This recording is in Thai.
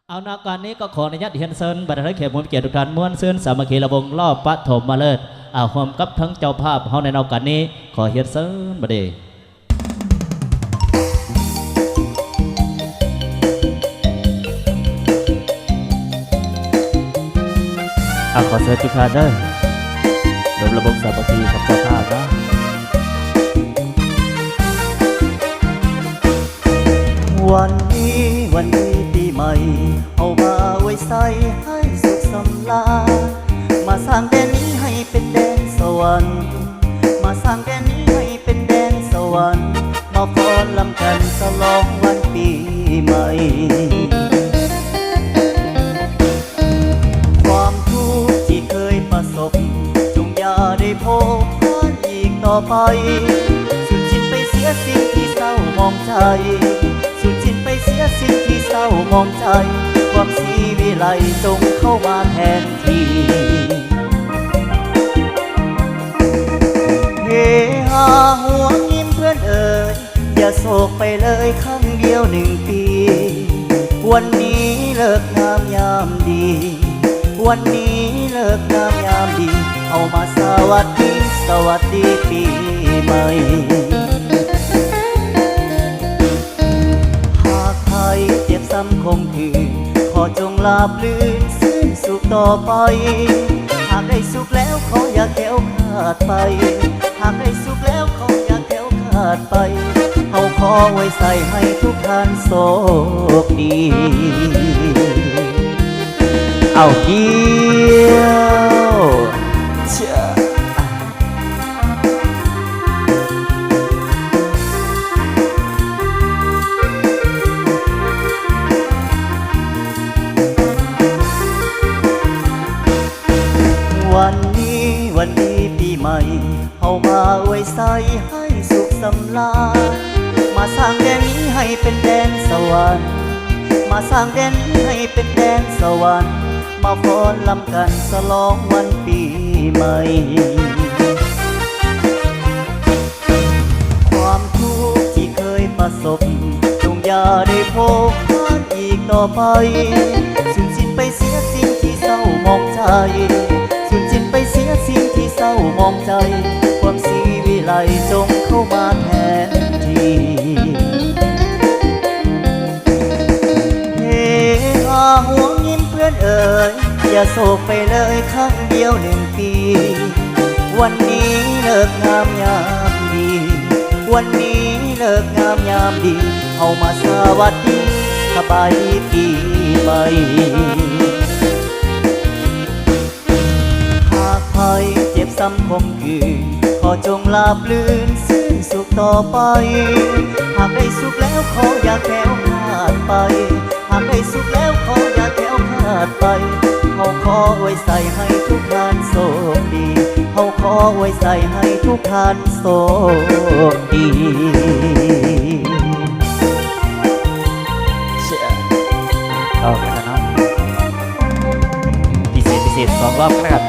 เอานาการนี้ก็ขออนุญาตเฮียนเซินบรรดาเขตมุ่งเกียรติทุกท่านม้วนเซินสามัคคีระวงรอบปฐมมาเลิศเอาหอมกับทั้งเจ้าภาพเฮาในนาการนี้ขอเฮียนเซินบดเดขอเชิญทุกท่านเด้อรวมระบบสามัคคีกับเจ้าภาพนะวันนี้ปีใหม่เอามาไว้ใส่ให้สุขสำราญมาสร้างแดนนี้ให้เป็นแดนสวรรค์มาสร้างแดนนี้ให้เป็นแดนสวรรค์มาฟ้อนลำกันฉลองวันปีใหม่ความทุกข์ที่เคยประสบจงอย่าได้พบผ่านอีกต่อไปสุดจิตไปเสียสิ่งที่เศร้ามองใจสุดจิตไปเสียสิ่งที่เศร้ามองใจความสีวิไลจงเข้ามาแทนที่เฮฮาหัวยิ้มเพื่อนเอ่ยอย่าโศกไปเลยครั้งเดียว1 ปีวันนี้เลิกงามยามดีวันนี้เลิกงามยามดีเอามาสวัสดีปีใหม่หากใครเจ็บซ้ำคงคืนขอจงลาบลื่นสิ้นสุขต่อไปหากได้สุขแล้วขออย่าแก้วขาดไปหากได้สุขแล้วขออย่าแก้วขาดไปเอาขอไว้ใส่ให้ทุกท่านโชคดีเอาเกี่ยวเชื่อวันนี้ปีใหม่เอามาไว้ใส่ให้สุขสำราญมาสร้างแดนนี้ให้เป็นแดนสวรรค์มาสร้างแดนนี้ให้เป็นแดนสวรรค์มาฟ้อนลำกันฉลองวันปีใหม่ความทุกข์ที่เคยประสบจงอย่าได้พบผ่านอีกต่อไปสูญสิ้นไปเสียสิ่งที่เศร้ามองใจสูญสิ้นไปเสียสิ่งที่เศร้ามองใจความสีวิไลจงเข้ามาแทนที่เฮฮาหัวยิ้มเพื่อนเอ่ยอย่าโศกไปเลยครั้งเดียว1 ปีวันนี้เลิกงามยามดีวันนี้เลิกงามยามดีเอามาสวัสดีสบายดีปีใหม่หากใครเจ็บซ้ำคมคืนขอจงลาบลื่นสิ้นสุขต่อไปหากได้สุขแล้วขออย่าแก้วขาดไปหากได้สุขแล้วขออย่าแก้วขาดไปเขาขอไว้ใส่ให้ทุกท่านโชคดีเขาขอไว้ใส่ให้ทุกท่านโชคดีเอากันนะพิเศษ2 รอบกัน